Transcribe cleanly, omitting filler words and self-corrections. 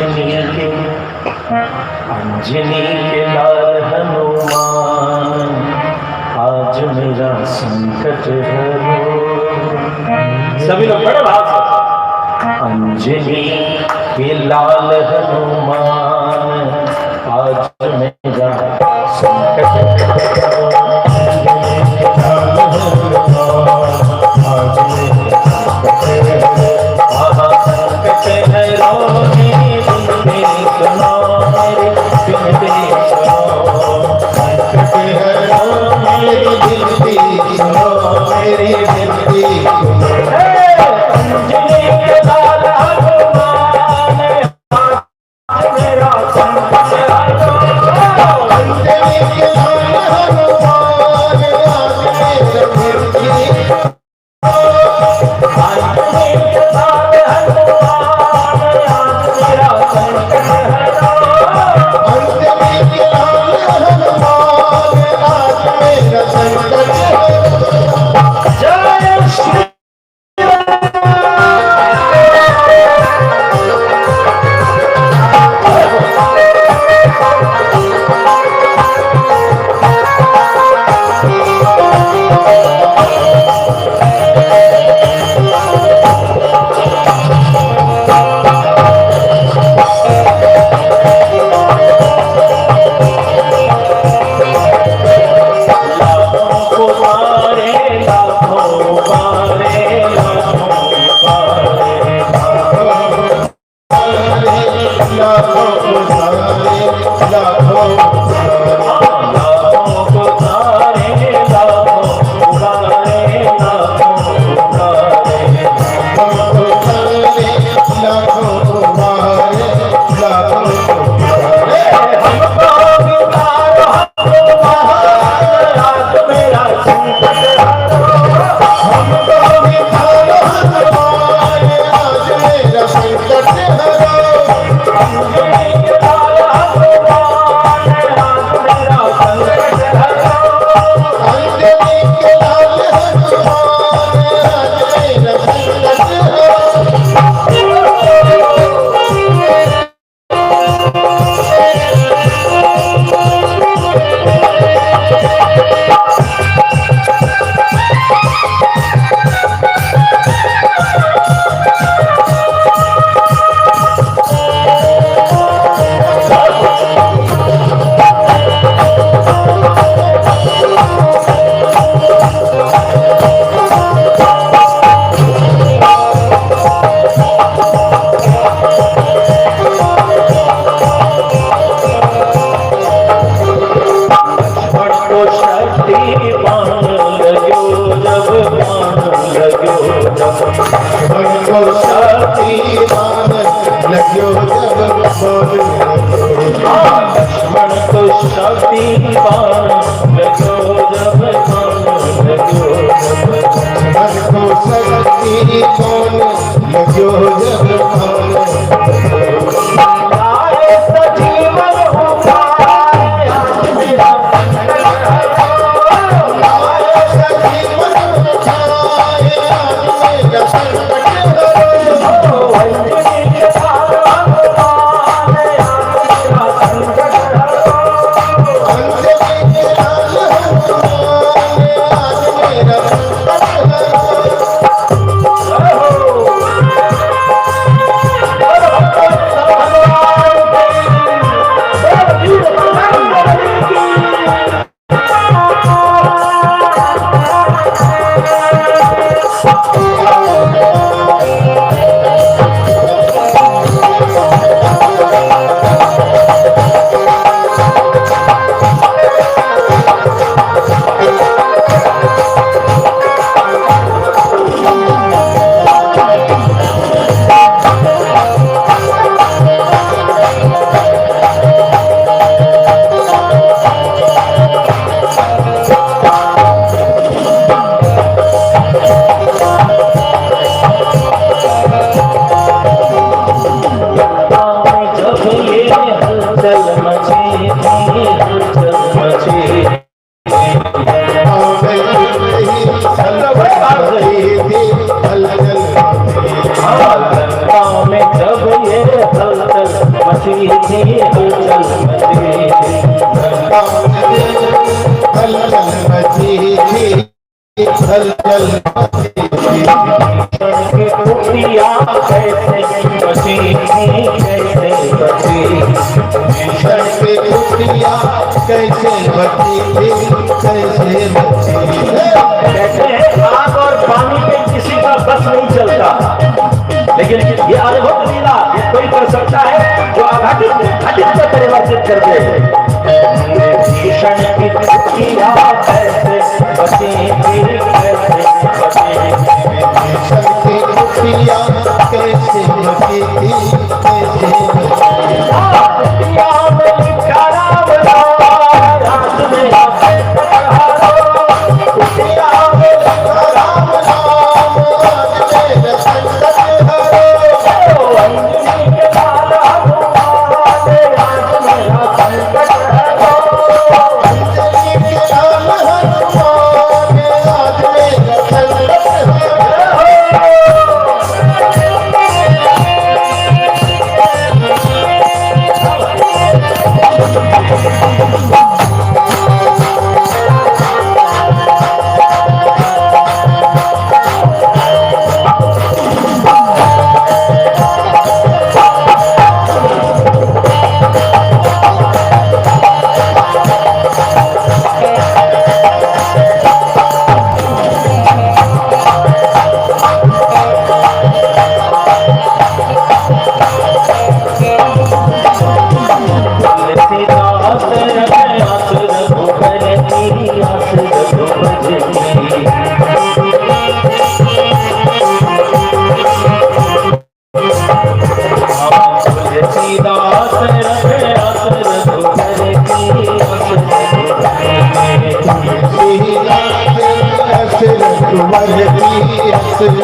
अंजनी के लाल हनुमान आज मेरा संकट हरो। सभी लोग बड़े भाव से। अंजनी के लाल हनुमान आज मेरा संकट हरो। मची थी हलचल मची, हलचल मची थी, हलचल मची थी। की कुटिया कैसे बची थी, कैसे बची, भीषण की कुटिया कैसे बची थी, कैसे बची। कहते हैं आग और पानी पे किसी का बस नहीं चलता, लेकिन ये अद्भुत लीला ये कोई कर सकता है जो अघटित घटित में परिवर्तित कर दे। भीषण की कुटिया कैसे बची थी, कैसे बची, भीषण की कुटिया कैसे बची थी, कैसे बची। कुटिया में लिखा राम नाम, रात में कुटिया में लिखा राम नाम, आज मेरा संकट हरो। अंजनी के लाल हनुमान, आज मेरा संकट हरो। अंजनी के लाल हनुमान, आज मेरा संकट हरो। तुमर की असर